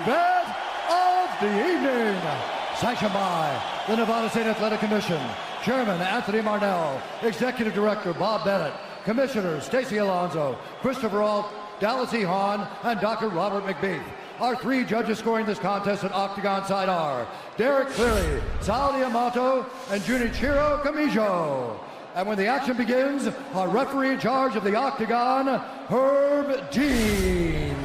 event of the evening. Sanctioned by the Nevada State Athletic Commission, Chairman Anthony Marnell, Executive Director Bob Bennett, Commissioners Stacey Alonso, Christopher Alt, Dallas E. Hahn, and Dr. Robert McBeef. Our three judges scoring this contest at Octagon side are Derek Cleary, Sal Diamato, and Junichiro Kamijo. And when the action begins, our referee in charge of the Octagon, Herb Dean.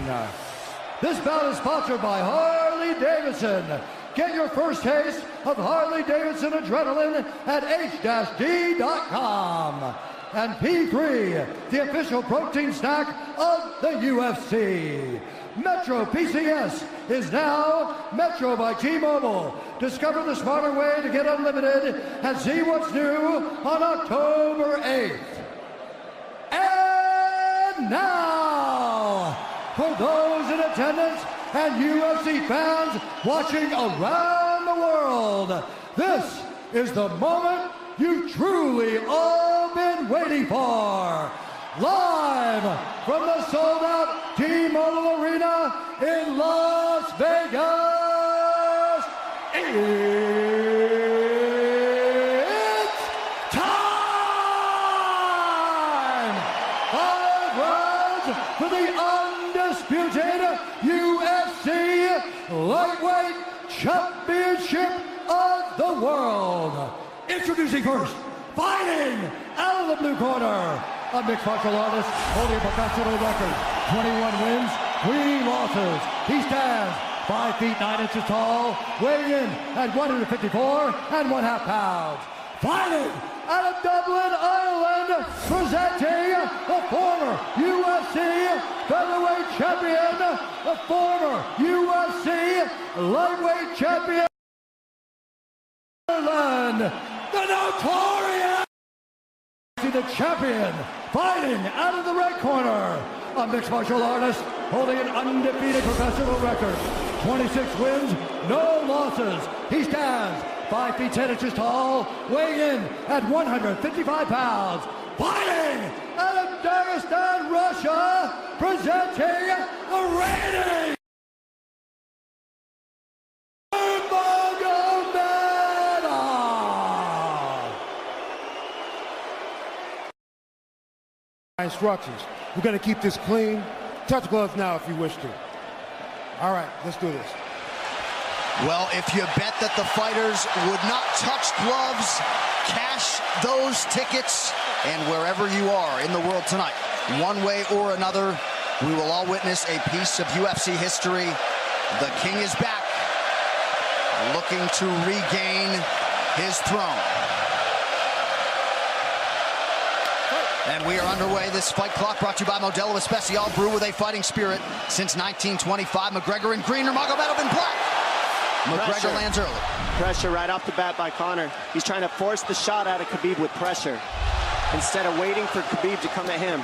This bout is sponsored by Harley-Davidson. Get your first taste of Harley-Davidson adrenaline at h-d.com. And P3, the official protein snack of the UFC. Metro PCS is now Metro by T-Mobile. Discover the smarter way to get unlimited and see what's new on October 8th. And now, for those in attendance and UFC fans watching around the world, this is the moment you've truly all been waiting for. Live from the sold-out T-Mobile Arena in Las Vegas, it's time! 5 rounds for the undisputed UFC Lightweight Championship of the World. Introducing first, fighting out of the blue corner, a mixed martial artist holding a professional record, 21 wins, 3 losses. He stands 5 feet 9 inches tall, weighing in at 154 1/2 pounds. Fighting out of Dublin, Ireland, presenting the former UFC featherweight champion, the former UFC lightweight champion, Ireland, the notorious, the champion, fighting out of the red corner, a mixed martial artist holding an undefeated professional record, 26 wins, no losses. He stands 5 feet 10 inches tall, weighing in at 155 pounds. Fighting out of Dagestan, Russia, presenting the reigning Instructions. We're going to keep this clean. Touch gloves now if you wish to. All right, let's do this. Well, if you bet that the fighters would not touch gloves, cash those tickets, and wherever you are in the world tonight, one way or another, we will all witness a piece of UFC history. The King is back, looking to regain his throne. And we are underway. This fight clock brought to you by Modelo Especial, brew with a fighting spirit since 1925. McGregor in green, Nurmagomedov in black. McGregor lands early. Pressure right off the bat by Conor. He's trying to force the shot out of Khabib with pressure instead of waiting for Khabib to come at him.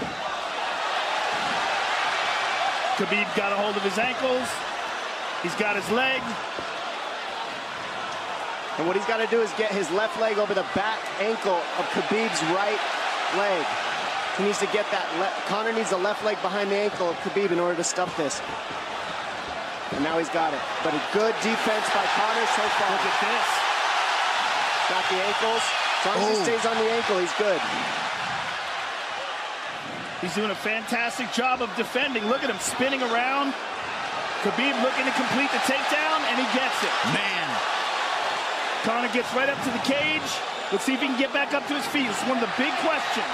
Khabib got a hold of his ankles. He's got his leg. And what he's got to do is get his left leg over the back ankle of Khabib's right leg. He needs to get that. Conor needs the left leg behind the ankle of Khabib in order to stuff this. And now he's got it. But a good defense by Conor so far. Look at this. Got the ankles. As long as he stays on the ankle, he's good. He's doing a fantastic job of defending. Look at him spinning around. Khabib looking to complete the takedown, and he gets it. Man. Conor gets right up to the cage. Let's see if he can get back up to his feet. It's one of the big questions.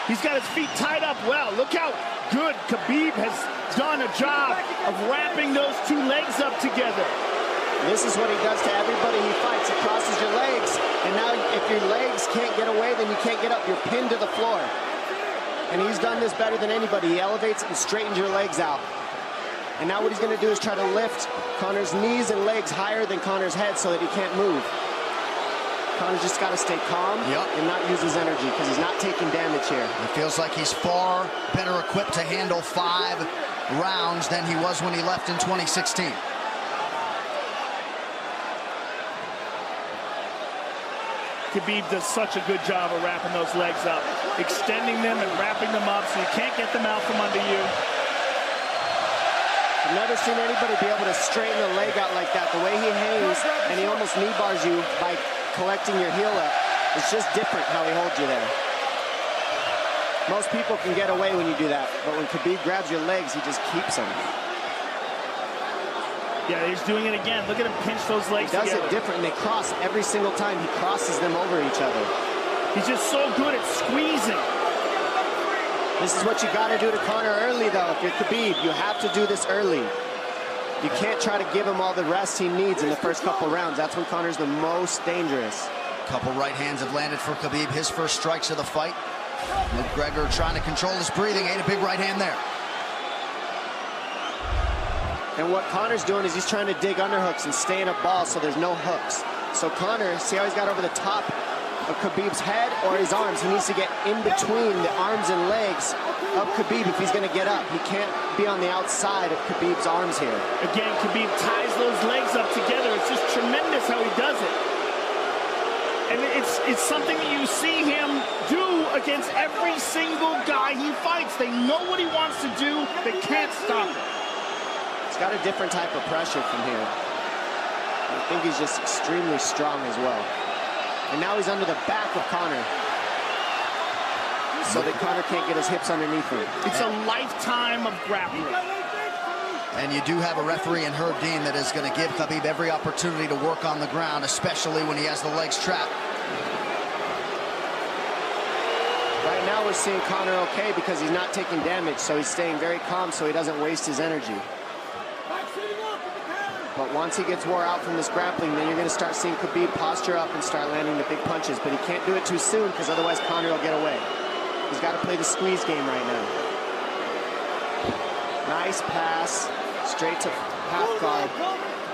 He's got his feet tied up well. Look how good Khabib has done a job of wrapping those two legs up together. This is what he does to everybody he fights. He crosses your legs, and now if your legs can't get away, then you can't get up. You're pinned to the floor. And he's done this better than anybody. He elevates and straightens your legs out. And now what he's going to do is try to lift Conor's knees and legs higher than Conor's head so that he can't move. Conor's just got to stay calm and not use his energy because he's not taking damage here. It feels like he's far better equipped to handle 5 rounds than he was when he left in 2016. Khabib does such a good job of wrapping those legs up, extending them and wrapping them up so you can't get them out from under you. I've never seen anybody be able to straighten the leg out like that. The way he hangs, and he almost knee bars you by collecting your heel up. It's just different how he holds you there. Most people can get away when you do that, but when Khabib grabs your legs, he just keeps them. Yeah, he's doing it again. Look at him pinch those legs together. He does it different, and they cross every single time. He crosses them over each other. He's just so good at squeezing. This is what you got to do to Conor early, though. If you're Khabib, you have to do this early. You can't try to give him all the rest he needs in the first couple rounds. That's when Conor's the most dangerous. Couple right hands have landed for Khabib. His first strikes of the fight. McGregor trying to control his breathing. Ate a big right hand there. And what Conor's doing is he's trying to dig underhooks and stay in a ball so there's no hooks. So Conor, see how he's got over the top of Khabib's head or his arms? He needs to get in between the arms and legs of Khabib if he's going to get up. He can't be on the outside of Khabib's arms here. Again, Khabib ties those legs up together. It's just tremendous how he does it. And it's something that you see him do against every single guy he fights. They know what he wants to do. They can't stop it. He's got a different type of pressure from here. I think he's just extremely strong as well. And now he's under the back of Conor, so that Conor can't get his hips underneath him. It's a lifetime of grappling. And you do have a referee in Herb Dean that is going to give Khabib every opportunity to work on the ground, especially when he has the legs trapped. Right now we're seeing Conor okay because he's not taking damage, so he's staying very calm so he doesn't waste his energy. But once he gets wore out from this grappling, then you're going to start seeing Khabib posture up and start landing the big punches. But he can't do it too soon because otherwise Conor will get away. He's got to play the squeeze game right now. Nice pass, straight to half guard.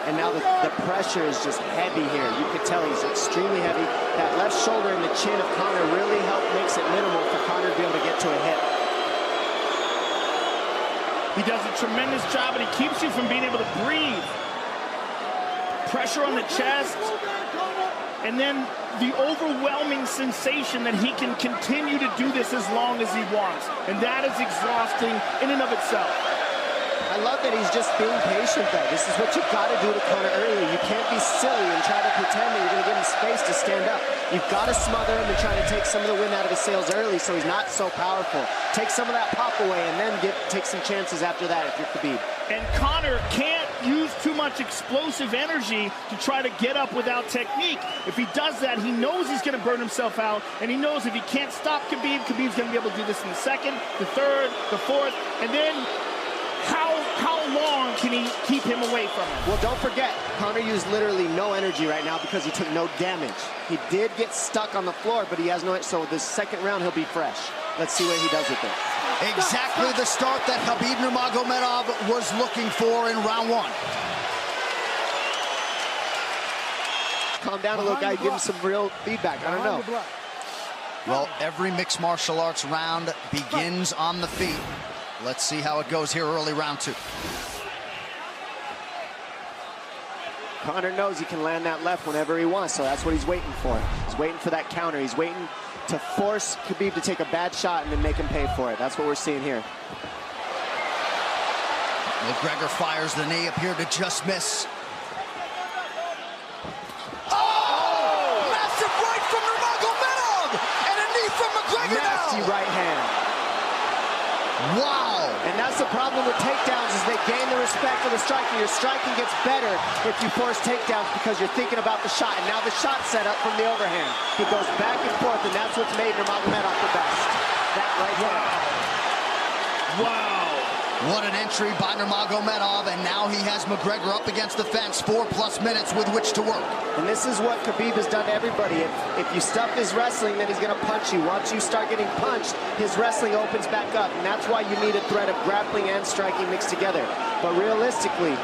And now the pressure is just heavy here. You could tell he's extremely heavy. That left shoulder and the chin of Conor really makes it minimal for Conor to be able to get to a hip. He does a tremendous job, and he keeps you from being able to breathe. Pressure on the chest, and then the overwhelming sensation that he can continue to do this as long as he wants. And that is exhausting in and of itself. I love that he's just being patient, though. This is what you've got to do to Conor early. You can't be silly and try to pretend that you're going to give him space to stand up. You've got to smother him and try to take some of the wind out of his sails early so he's not so powerful. Take some of that pop away and then take some chances after that if you're Khabib. And Conor can't use too much explosive energy to try to get up without technique. If he does that, he knows he's going to burn himself out, and he knows if he can't stop Khabib, Khabib's going to be able to do this in the second, the third, the fourth, and then how long can he keep him away from him? Well, don't forget, Conor used literally no energy right now because he took no damage. He did get stuck on the floor, but he has no, so the second round he'll be fresh. Let's see what he does with it. Exactly the start that Khabib Nurmagomedov was looking for in round one. Calm down a little guy, give him some real feedback. I don't know. Well, every mixed martial arts round begins on the feet. Let's see how it goes here early round two. Conor knows he can land that left whenever he wants, so that's what he's waiting for. He's waiting for that counter. He's waiting to force Khabib to take a bad shot and then make him pay for it. That's what we're seeing here. McGregor fires the knee, appeared to just miss. Oh! Massive right from Nurmagomedov! And a knee from McGregor now! Nasty right hand. Wow! And that's the problem with takedowns is they gain the respect of the striker. Your striking gets better if you force takedowns because you're thinking about the shot. And now the shot set up from the overhand. He goes back and forth, and that's what's made Nurmagomedov the best. That right hand. Wow. What an entry by Nurmagomedov, and now he has McGregor up against the fence, 4+ minutes with which to work. And this is what Khabib has done to everybody. If you stuff his wrestling, then he's going to punch you. Once you start getting punched, his wrestling opens back up, and that's why you need a threat of grappling and striking mixed together. But realistically,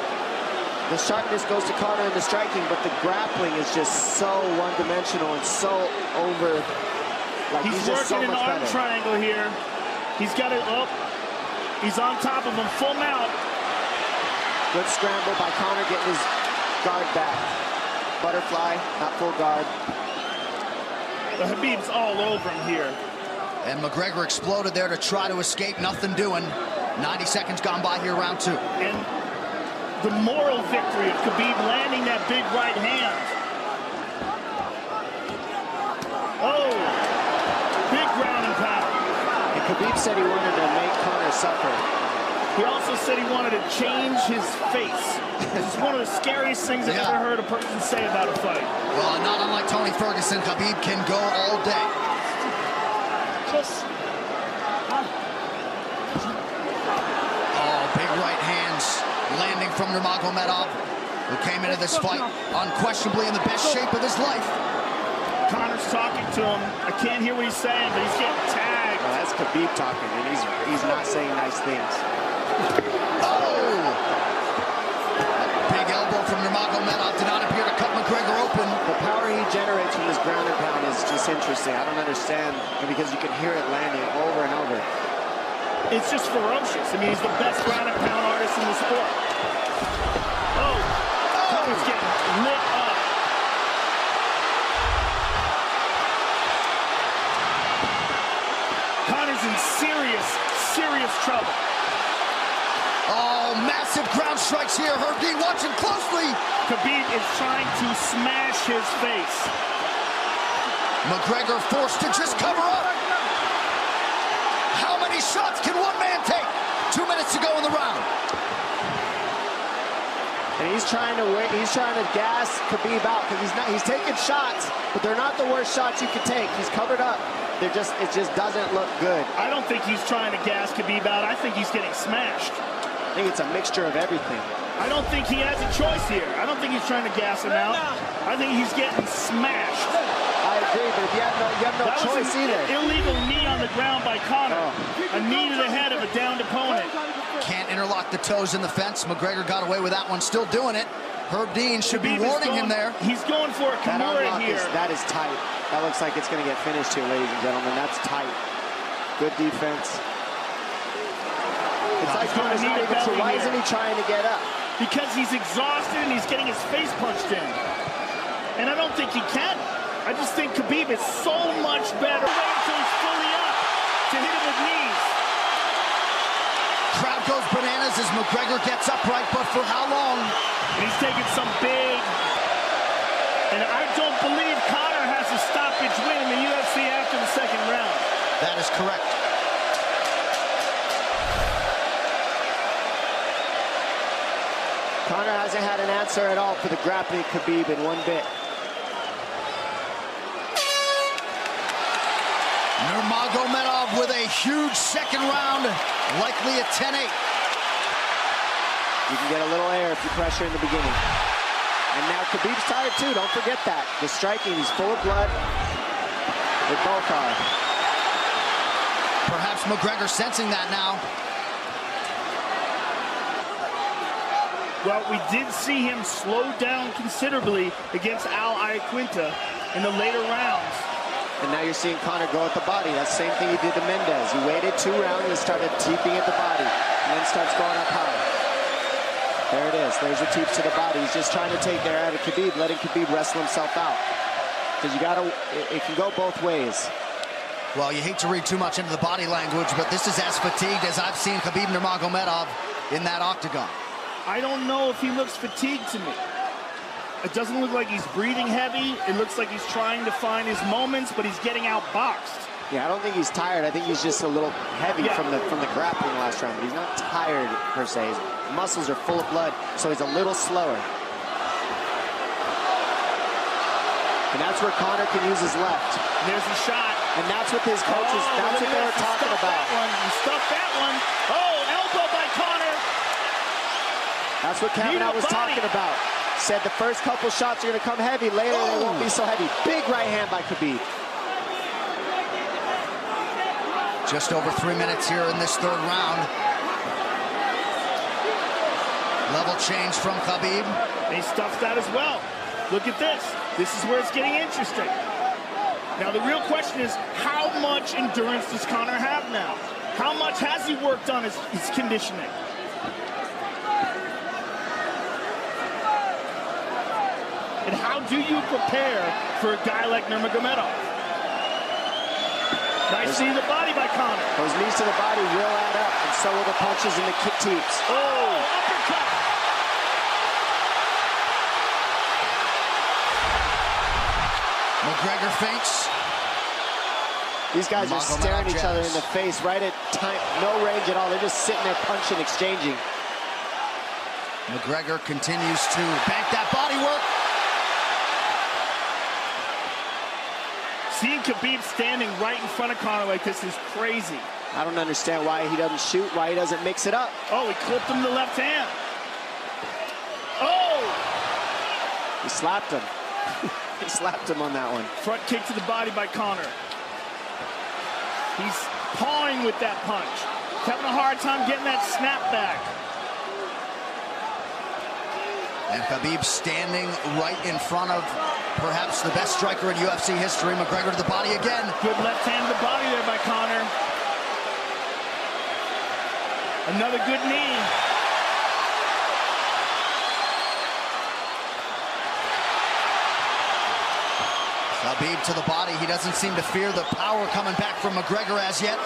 the sharpness goes to Conor in the striking, but the grappling is just so one-dimensional and so over. Like He's just working so an much arm better. triangle here. He's got it up. He's on top of him, full mount. Good scramble by Conor, getting his guard back. Butterfly, not full guard. The Khabib's all over him here. And McGregor exploded there to try to escape, nothing doing. 90 seconds gone by here, round two. And the moral victory of Khabib landing that big right hand. Oh, big ground and pound. And Khabib said he wanted to make Conor suffer. He also said he wanted to change his face. This is one of the scariest things I've ever heard a person say about a fight. Well, not unlike Tony Ferguson, Khabib can go all day. Oh, big right hands landing from Nurmagomedov, who came into this fight unquestionably in the best shape of his life. Conor's talking to him. I can't hear what he's saying, but he's getting tagged. Well, that's Khabib talking, and he's not saying nice things. Oh! Big elbow from Nurmagomedov did not appear to cut McGregor open. The power he generates from this ground and pound is just interesting. I don't understand, because you can hear it landing over and over. It's just ferocious. I mean, he's the best ground and pound artist in the sport. Oh! Conor's getting lit up. Conor's in serious trouble. Oh, massive ground strikes here. Herb Dean watching closely. Khabib is trying to smash his face. McGregor forced to just cover up. How many shots can one man take? 2 minutes to go in the round. And he's trying to gas Khabib out, because he's taking shots, but they're not the worst shots you can take. He's covered up. It just doesn't look good. I don't think he's trying to gas Khabib out. I think he's getting smashed. I think it's a mixture of everything. I don't think he has a choice here. I don't think he's trying to gas him out. I think he's getting smashed. I agree, but if you have no choice either. Illegal knee on the ground by Conor. A knee to the head of a downed opponent. Can't interlock the toes in the fence. McGregor got away with that one, still doing it. Herb Dean should be warning him there. He's going for a Kimura here. That is tight. That looks like it's going to get finished here, ladies and gentlemen. That's tight. Good defense. It's like Conor's not even sure. Why isn't he trying to get up? Because he's exhausted and he's getting his face punched in. And I don't think he can. I just think Khabib is so much better. Wait until he's fully up to hit him with knees. Crowd goes bananas as McGregor gets upright, but for how long? And he's taking some big. And I don't believe Conor has a stoppage win in the UFC after the second round. That is correct. Conor hasn't had an answer at all for the grappling Khabib in one bit. Nurmagomedov with a huge second round, likely a 10-8. You can get a little air if you pressure in the beginning. And now Khabib's tired too, don't forget that. The striking, he's full of blood. They both are. Perhaps McGregor sensing that now. Well, we did see him slow down considerably against Al Iaquinta in the later rounds. And now you're seeing Conor go at the body. That's the same thing he did to Mendez. He waited 2 rounds and started teeping at the body, and then starts going up high. There it is. There's the teeps to the body. He's just trying to take there out of Khabib, letting Khabib wrestle himself out. Because you gotta, it can go both ways. Well, you hate to read too much into the body language, but this is as fatigued as I've seen Khabib Nurmagomedov in that octagon. I don't know if he looks fatigued to me. It doesn't look like he's breathing heavy. It looks like he's trying to find his moments, but he's getting outboxed. Yeah, I don't think he's tired. I think he's just a little heavy from the grappling last round, but he's not tired per se. His muscles are full of blood, so he's a little slower. And that's where Conor can use his left. There's a shot. And that's what his coaches, that's what they were talking about. He stuffed that one. Oh, elbow by Conor. That's what Kavanaugh was talking about. Said the first couple shots are going to come heavy. Later, they won't be so heavy. Big right hand by Khabib. Just over 3 minutes here in this third round. Level change from Khabib. And he stuffed that as well. Look at this. This is where it's getting interesting. Now, the real question is, how much endurance does Conor have now? How much has he worked on his conditioning? And how do you prepare for a guy like Nurmagomedov? Nice knee to the body by Conor. Those knees to the body will add up, and so will the punches and the kick teeps. Oh, uppercut. McGregor feints. These guys are staring each other in the face right at time, no range at all. They're just sitting there punching, exchanging. McGregor continues to bank that body work. Seeing Khabib standing right in front of Conor like this is crazy. I don't understand why he doesn't shoot, why he doesn't mix it up. Oh, he clipped him the left hand. Oh! He slapped him. He slapped him on that one. Front kick to the body by Conor. He's pawing with that punch. He's having a hard time getting that snap back. And Khabib standing right in front of perhaps the best striker in UFC history. McGregor to the body again. Good left hand to the body there by Conor. Another good knee. Khabib to the body. He doesn't seem to fear the power coming back from McGregor as yet.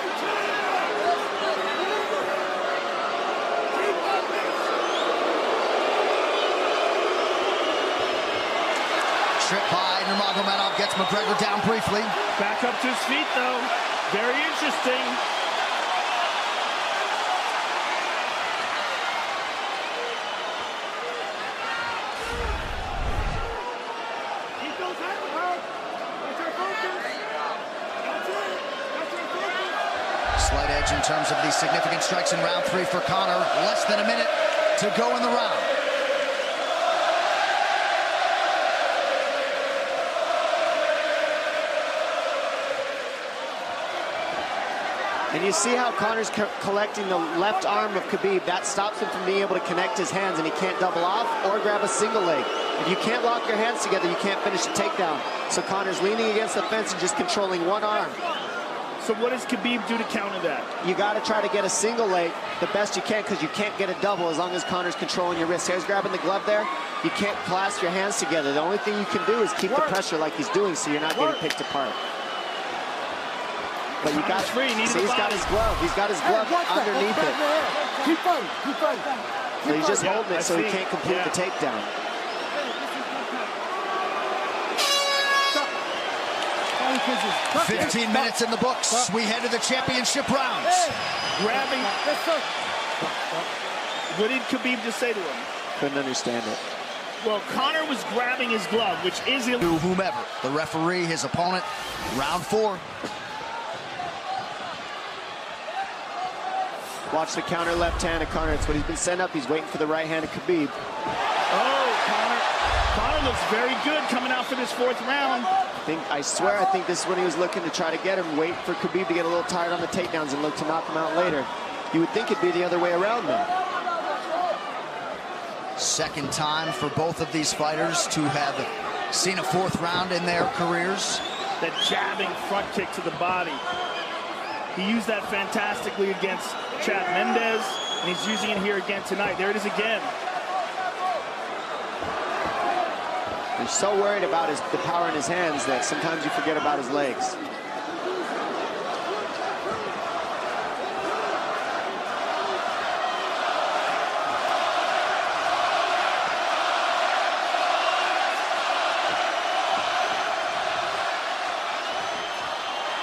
Trip by Nurmagomedov gets McGregor down briefly. Back up to his feet, though. Very interesting. Slight edge in terms of these significant strikes in round 3 for Conor. Less than a minute to go in the round. And you see how Conor's collecting the left arm of Khabib. That stops him from being able to connect his hands, and he can't double off or grab a single leg. If you can't lock your hands together, you can't finish a takedown. So Conor's leaning against the fence and just controlling one arm. So what does Khabib do to counter that? You got to try to get a single leg the best you can, because you can't get a double as long as Conor's controlling your wrist. Here's grabbing the glove there. You can't clasp your hands together. The only thing you can do is keep the pressure like he's doing, so you're not getting picked apart. But you got free. See, he's got his glove. He's got his glove underneath it. Keep fighting. Keep fighting. So he's just holding it so he can't complete the takedown. Stop. 15 minutes in the books. We head to the championship rounds. Grabbing. What did Khabib just say to him? Couldn't understand it. Well, Conor was grabbing his glove, which is illegal. To whomever, the referee, his opponent, round 4. Watch the counter left hand of Conor. It's what he's been sent up. He's waiting for the right hand of Khabib. Oh, Conor looks very good coming out for this 4th round. I swear, I think this is when he was looking to try to get him, wait for Khabib to get a little tired on the takedowns and look to knock him out later. You would think it'd be the other way around, though. Second time for both of these fighters to have seen a 4th round in their careers. That jabbing front kick to the body. He used that fantastically against Chad Mendes, and he's using it here again tonight. There it is again. He's so worried about the power in his hands that sometimes you forget about his legs.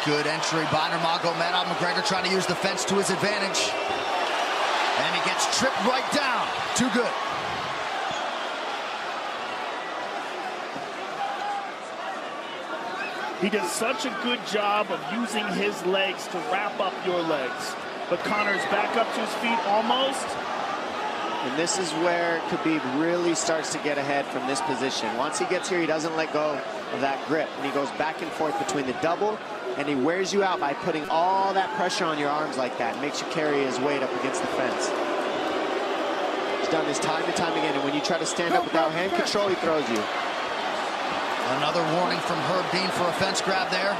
Good entry by Nurmagomedov. McGregor trying to use the fence to his advantage. And he gets tripped right down. Too good. He does such a good job of using his legs to wrap up your legs. But Conor's back up to his feet almost. And this is where Khabib really starts to get ahead from this position. Once he gets here, he doesn't let go of that grip. And he goes back and forth between the double, and he wears you out by putting all that pressure on your arms like that. It makes you carry his weight up against the fence. He's done this time and time again, and when you try to stand up without hand control, he throws you. Another warning from Herb Dean for a fence grab there.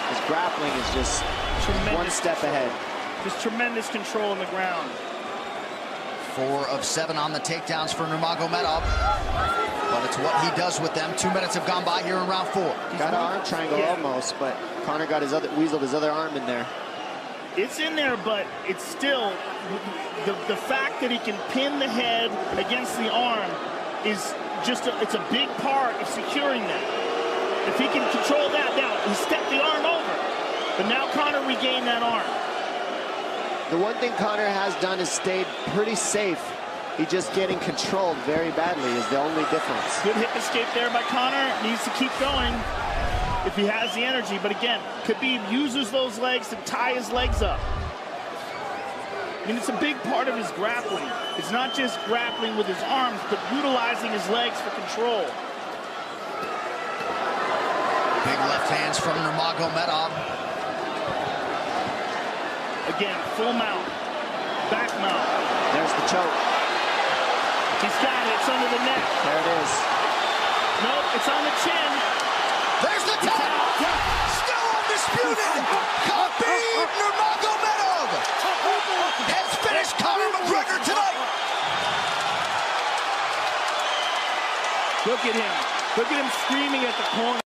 His grappling is just one step ahead. Just tremendous control on the ground. 4 of 7 on the takedowns for Nurmagomedov. But it's what he does with them. 2 minutes have gone by here in round 4. Got an arm triangle almost, but Conor got weaseled his other arm in there. It's in there, but it's still the fact that he can pin the head against the arm is just it's a big part of securing that. If he can control that, now he stepped the arm over. But now Conor regained that arm. The one thing Conor has done is stayed pretty safe. He's just getting controlled very badly is the only difference. Good hip escape there by Conor. Needs to keep going if he has the energy. But again, Khabib uses those legs to tie his legs up. I mean, it's a big part of his grappling. It's not just grappling with his arms, but utilizing his legs for control. Big left hands from Nurmagomedov. Again, full mount, back mount. There's the choke. He's got it. It's under the neck. There it is. Nope, it's on the chin. There's the tap. Still undisputed. Khabib Nurmagomedov has finished Conor McGregor tonight. Look at him. Look at him screaming at the corner.